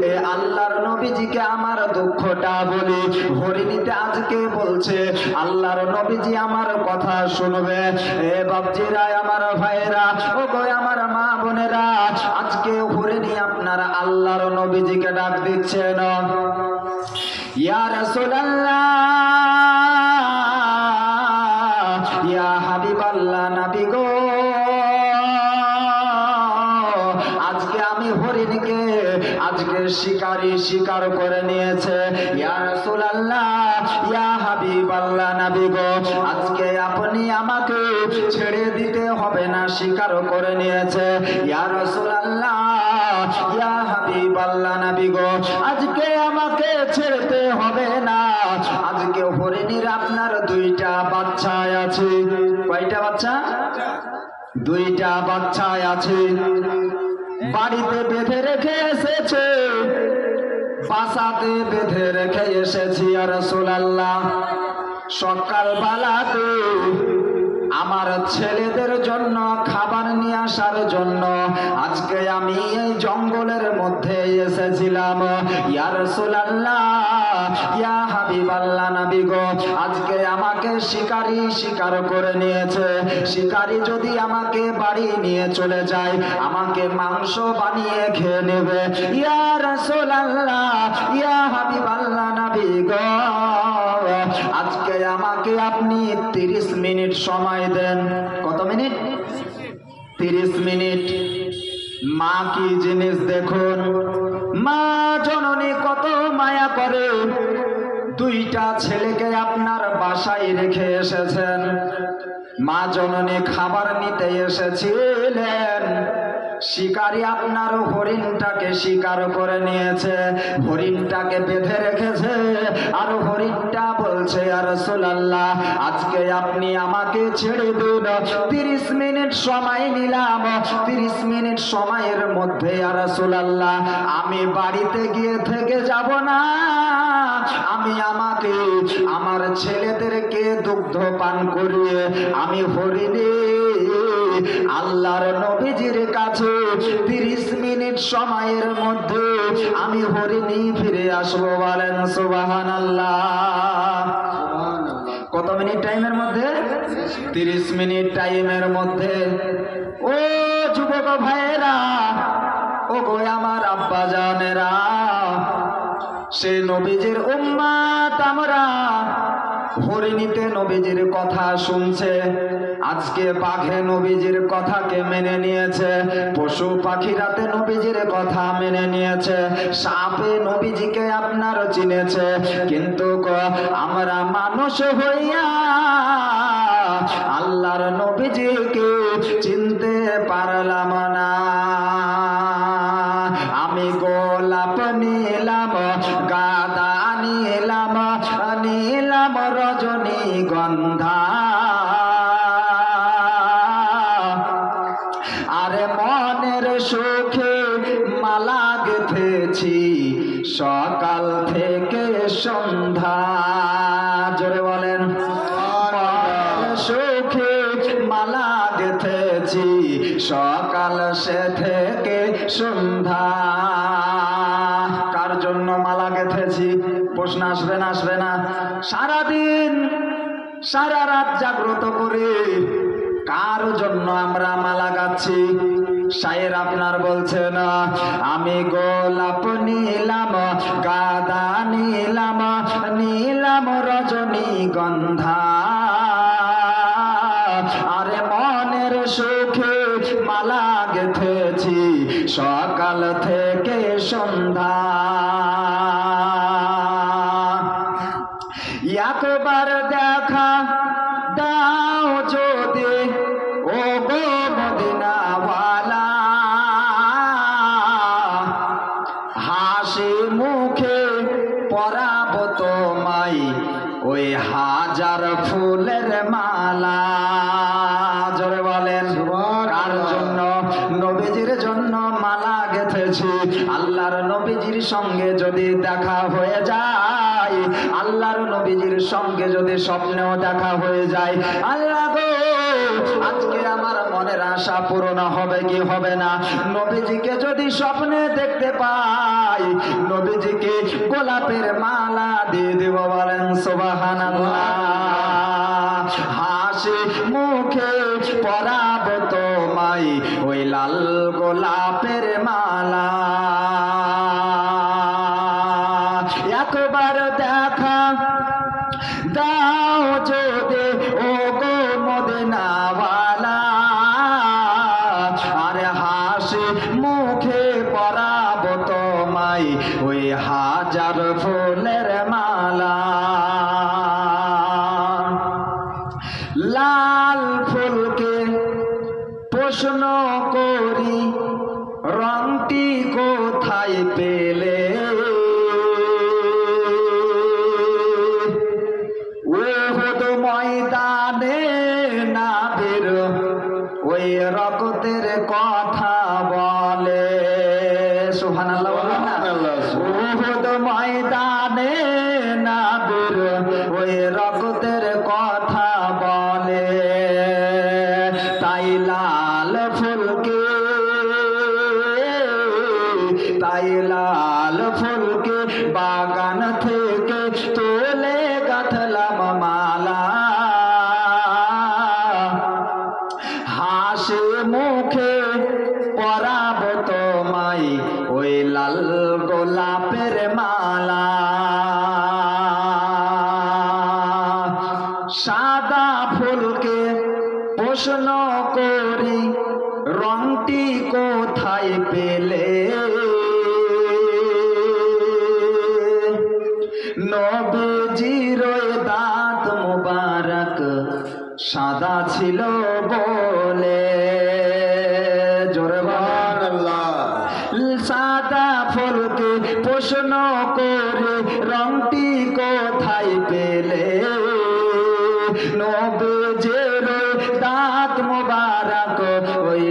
এ আল্লাহর নবীজিকে আমার দুঃখটা বলি। হরিণীতে আজকে বলছে আল্লাহর নবীজি আমার কথা শুনবে। এ বাপজিরা, আমার ভাইরা, ও গো আমার মা বোনেরা, আজকে হরিণী আপনার আল্লাহর নবীজিকে ডাক দিচ্ছেন, ইয়া রাসূলুল্লাহ, ইয়া হাবিবাল্লাহ, নবী গো, আজকে আমি হরিণীকে আজকে শিকার করে নিয়েছে। ইয়া রাসূলুল্লাহ, ইয়া হাবিবাল্লাহ, নবী গো, আজকে আপনি আমাকে ছেড়ে দিতে হবে না, শিকার করে নিয়েছে। ইয়া রাসূলুল্লাহ, ইয়া হাবিবাল্লাহ, নবী গো, আজকে আমাকে ছেড়তে হবে না। আজকে হরিণীর আপনার দুইটা বাচ্চা আছে। কয়টা বাচ্চা? দুইটা বাচ্চা আছে, বাড়িতে বেঁধে রেখে এসেছে, বাসাতে বেঁধে রেখে এসেছি। ইয়া রাসূলুল্লাহ, সকালবেলাতে আমার ছেলেদের জন্য খাবার নিয়ে আসার জন্য আজকে আমি এই জঙ্গলের মধ্যে এসেছিলাম। ইয়া রাসূলুল্লাহ, ইয়া হাবিবাল্লাহ, নবী গো, আজকে আমাকে শিকার করে নিয়েছে। শিকারী যদি আমাকে বাড়ি নিয়ে চলে যায়, আমাকে মাংস বানিয়ে খেয়ে নেবে। ইয়া রাসূলুল্লাহ, ইয়া হাবিবাল্লাহ, নবী গো, আজকে আমাকে আপনি 30 মিনিট সময় দেন। কত মিনিট? 30 মিনিট। মা কি জিনিস দেখুন, মা জননী কত মায়া করে, দুইটা ছেলেকে আপনার বাসায় রেখে এসেছেন। মা জননী খাবার নিতে এসেছিলেন, শিকারী আপনার হরিণটাকে শিকার করে নিয়েছে, হরিণটাকে বেঁধে রেখেছে। আর হরিণটা বলছে, ইয়া রাসূলুল্লাহ, আজকে আপনি আমাকে ছেড়ে দিন। 30 মিনিট সময় নিলাম, 30 মিনিট সময়ের মধ্যে ইয়া রাসূলুল্লাহ আমি বাড়িতে গিয়ে থেকে যাব না, আমি আমাকে আমার ছেলেদেরকে দুগ্ধ পান করিয়ে আমি হরিণী আল্লাহর নবীজির কাছে 30 মিনিট সময়ের মধ্যে আমি হরিণী ফিরে আসবো। বলেন সুবহানাল্লাহ। কত মিনিট টাইমের মধ্যে? 30 মিনিট টাইমের মধ্যে। ও যুবক ভাইয়েরা, ও গো আমার আব্বা জানেরা, সেই নবীজির উম্মত আমরা, হরিণীতে নবীজির কথা শুনছে, আজকে বাঘে নবীজির কথাকে মেনে নিয়েছে, পশু পাখিরাতে নবীজির কথা মেনে নিয়েছে, সাপে নবীজিকে আপনার চিনেছে, কিন্তু আমরা মানুষ হইয়া আল্লাহর নবীজিকে চিনতে পারলাম না। আমি গোলাপ নিলাম, গাঁদা নিলাম, নিলাম রজনীগন্ধা, আরে মনের সুখে মালা গেঁথেছি সকাল থেকে সন্ধ্যা। জোরে বলেন, সুখে মালা গেঁথেছি সকাল সে থেকে সন্ধ্যা। কার জন্য মালা গেঁথেছি? প্রশ্ন আসবে না? আসবে না? সারাদিন সারা রাত জাগ্রত করে কার জন্য আমরা মালা গাচ্ছি? শায়ের আপনার বলছেন, আমি গোলাপ নিলাম, গাঁদা নিলাম, নিলাম রজনীগন্ধা, আরে মনের সুখে মালা গেঁথেছি সকাল থেকে সন্ধ্যা। একবার দেখা দাও যদি ও গো মদিনাওয়ালা, হাসি মুখে পরাবো তোমায় ওই হাজার ফুলের মালা। জোরে বলেন, কার জন্য? নবীজির জন্য মালা গেঁথেছি। আল্লাহর নবীজির সঙ্গে যদি দেখা হয়ে যায়, আল্লাহর নবীজির সঙ্গে যদি স্বপ্নেও দেখা হয়ে যায়, আল্লাহ গো আজকে আমার মনের আশা পূরণ হবে কি হবে না? নবীজিকে যদি স্বপ্নে দেখতে পাই, চাই নবীজিকে গোলাপের মালা দিয়ে দেব, বলেন সুবহানাল্লাহ। হাসি মুখে পরাব তোমায় ওই লাল গোলাপের মালা, একবার দেখা দাও যদি ও গো মদিনাওয়ালা, আর হাসি মুখে পরাব তোমায় ওই হাজার ফুলের মালা। লাল ফুলকে প্রশ্ন করি রংটি কোথায় পেলে, উহুদ ময়দানে নাবির ওই রক্তের কথা বলে, সুবহানাল্লাহ বলেন না? উহুদ ময়দানে নাবির ওই রক্তের কথা বলে, তাই লাল ফুলকে, তাই লাল ফুলকে বাগান থেকে তুলে গাঁথলাম মালা, হাসি মুখে পরাব তোমায় ওই লাল গোলাপের মালা। সাদা ফুলকে প্রশ্ন করি রংটি কোথায় পেলে, নবীজির ওই দাঁত মুবারক সাদা ছিল বলে, জোরে সুবহানাল্লাহ। সাদা ফুলকে প্রশ্ন করে রংটি কোথায় পেলে, নবীজির দাঁত মুবারক ওই